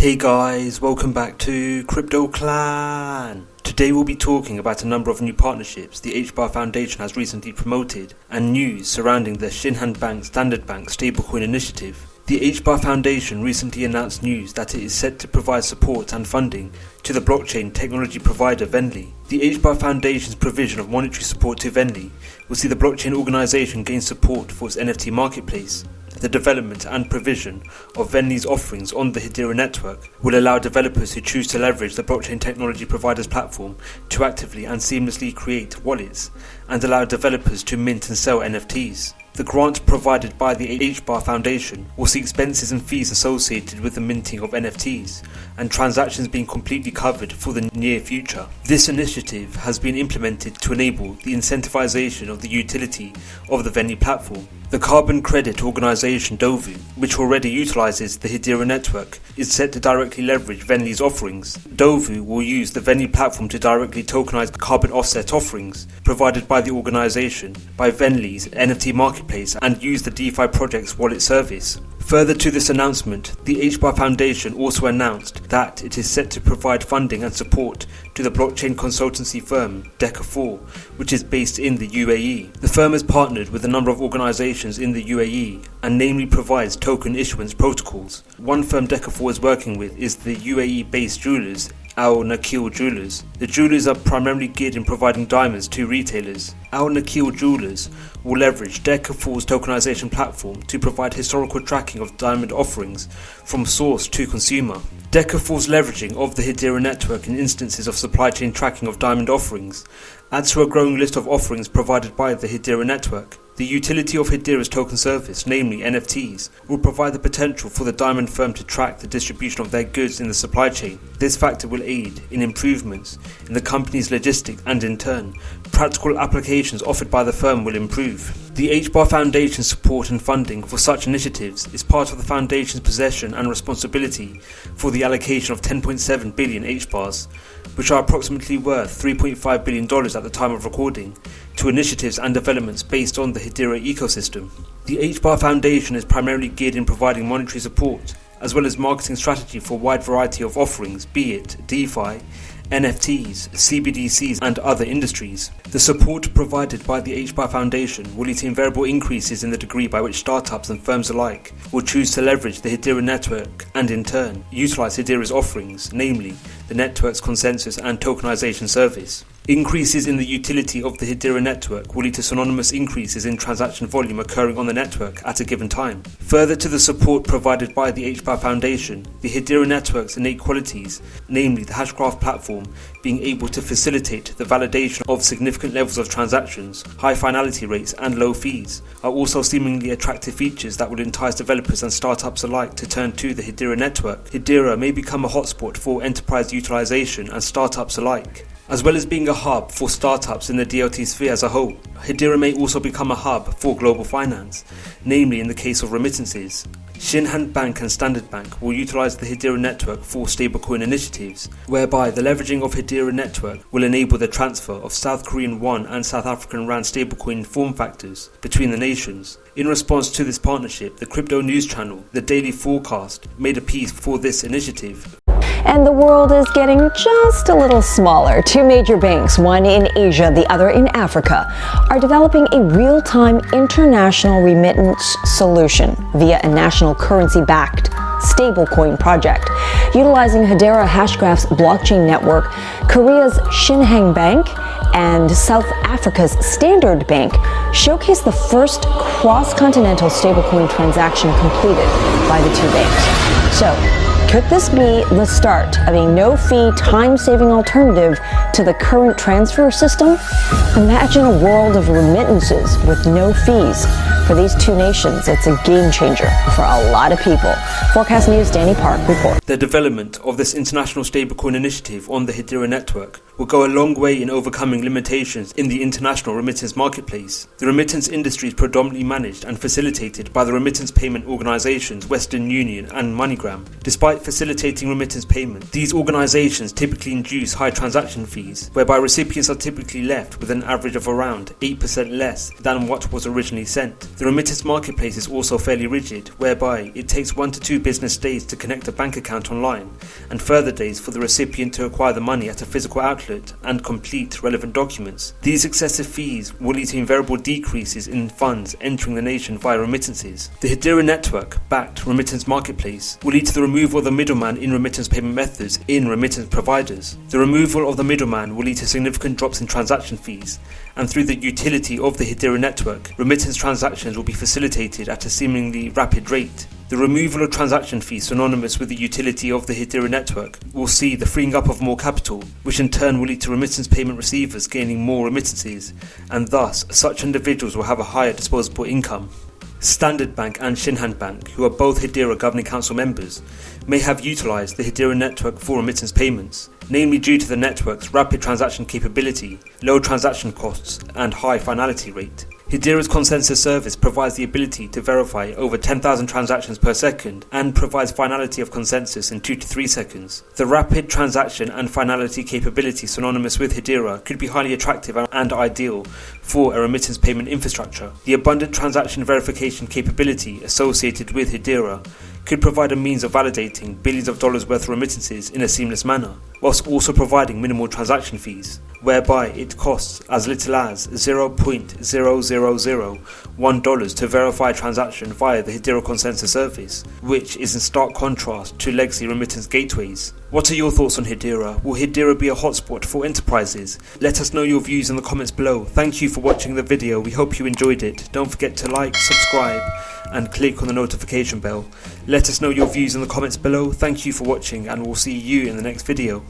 Hey guys, welcome back to Crypto Clan. Today we'll be talking about a number of new partnerships the HBAR Foundation has recently promoted and news surrounding the Shinhan Bank Standard Bank Stablecoin initiative. The HBAR Foundation recently announced news that it is set to provide support and funding to the blockchain technology provider Venly. The HBAR Foundation's provision of monetary support to Venly will see the blockchain organization gain support for its NFT marketplace. The development and provision of Venly's offerings on the Hedera network will allow developers who choose to leverage the blockchain technology provider's platform to actively and seamlessly create wallets and allow developers to mint and sell NFTs. The grant provided by the HBAR Foundation will see expenses and fees associated with the minting of NFTs and transactions being completely covered for the near future. This initiative has been implemented to enable the incentivization of the utility of the Venly platform. The carbon credit organization Dovu, which already utilizes the Hedera network, is set to directly leverage Venly's offerings. Dovu will use the Venly platform to directly tokenize carbon offset offerings provided by the organization by Venly's NFT marketplace and use the DeFi project's wallet service. Further to this announcement, the HBAR Foundation also announced that it is set to provide funding and support to the blockchain consultancy firm Deca4, which is based in the UAE. The firm has partnered with a number of organizations in the UAE and namely provides token issuance protocols. One firm Deca4 is working with is the UAE-based jewelers Al Nakheel Jewelers. The jewelers are primarily geared in providing diamonds to retailers. Al Nakheel Jewelers will leverage Deca4's tokenization platform to provide historical tracking of diamond offerings from source to consumer. Deca4's leveraging of the Hedera network in instances of supply chain tracking of diamond offerings adds to a growing list of offerings provided by the Hedera network. The utility of Hedera's token service, namely NFTs, will provide the potential for the diamond firm to track the distribution of their goods in the supply chain. This factor will aid in improvements in the company's logistics and in turn, practical applications offered by the firm will improve. The HBAR Foundation's support and funding for such initiatives is part of the Foundation's possession and responsibility for the allocation of 10.7 billion HBARs, which are approximately worth $3.5 billion at the time of recording, to initiatives and developments based on the Hedera ecosystem. The HBAR Foundation is primarily geared in providing monetary support, as well as marketing strategy for a wide variety of offerings, be it DeFi, NFTs, CBDCs and other industries. The support provided by the HBAR Foundation will lead to invariable increases in the degree by which startups and firms alike will choose to leverage the Hedera network and in turn utilize Hedera's offerings, namely the network's consensus and tokenization service. Increases in the utility of the Hedera network will lead to synonymous increases in transaction volume occurring on the network at a given time. Further to the support provided by the HBAR Foundation, the Hedera network's innate qualities, namely the Hashgraph platform being able to facilitate the validation of significant levels of transactions, high finality rates and low fees, are also seemingly attractive features that will entice developers and startups alike to turn to the Hedera network. Hedera may become a hotspot for enterprise utilization and startups alike. As well as being a hub for startups in the DLT sphere as a whole, Hedera may also become a hub for global finance, namely in the case of remittances. Shinhan Bank and Standard Bank will utilize the Hedera network for stablecoin initiatives, whereby the leveraging of Hedera network will enable the transfer of South Korean won and South African rand stablecoin form factors between the nations. In response to this partnership, the crypto news channel, The Daily Forecast, made a piece for this initiative. And the world is getting just a little smaller. Two major banks, one in Asia, the other in Africa, are developing a real-time international remittance solution via a national currency-backed stablecoin project. Utilizing Hedera Hashgraph's blockchain network, Korea's Shinhan Bank and South Africa's Standard Bank showcased the first cross-continental stablecoin transaction completed by the two banks. So, could this be the start of a no-fee, time-saving alternative to the current transfer system? Imagine a world of remittances with no fees. For these two nations, it's a game changer for a lot of people. Forecast News' Danny Park reports. The development of this international stablecoin initiative on the Hedera network will go a long way in overcoming limitations in the international remittance marketplace. The remittance industry is predominantly managed and facilitated by the remittance payment organizations Western Union and MoneyGram. Despite facilitating remittance payment, these organizations typically induce high transaction fees, whereby recipients are typically left with an average of around 8% less than what was originally sent. The remittance marketplace is also fairly rigid, whereby it takes 1 to 2 business days to connect a bank account online, and further days for the recipient to acquire the money at a physical outlet and complete relevant documents. These excessive fees will lead to invariable decreases in funds entering the nation via remittances. The Hedera network-backed remittance marketplace will lead to the removal of the middleman in remittance payment methods in remittance providers. The removal of the middleman will lead to significant drops in transaction fees, and through the utility of the Hedera network, remittance transactions will be facilitated at a seemingly rapid rate. The removal of transaction fees synonymous with the utility of the Hedera network will see the freeing up of more capital, which in turn will lead to remittance payment receivers gaining more remittances, and thus such individuals will have a higher disposable income. Standard Bank and Shinhan Bank, who are both Hedera Governing Council members, may have utilised the Hedera network for remittance payments, namely due to the network's rapid transaction capability, low transaction costs and high finality rate. Hedera's consensus service provides the ability to verify over 10,000 transactions per second and provides finality of consensus in 2 to 3 seconds. The rapid transaction and finality capability synonymous with Hedera could be highly attractive and ideal for a remittance payment infrastructure. The abundant transaction verification capability associated with Hedera could provide a means of validating billions of dollars worth of remittances in a seamless manner, whilst also providing minimal transaction fees, whereby it costs as little as $0.0001 to verify a transaction via the Hedera consensus service, which is in stark contrast to legacy remittance gateways. What are your thoughts on Hedera? Will Hedera be a hotspot for enterprises? Let us know your views in the comments below. Thank you for watching the video. We hope you enjoyed it. Don't forget to like, subscribe and click on the notification bell. Let us know your views in the comments below. Thank you for watching, and we'll see you in the next video.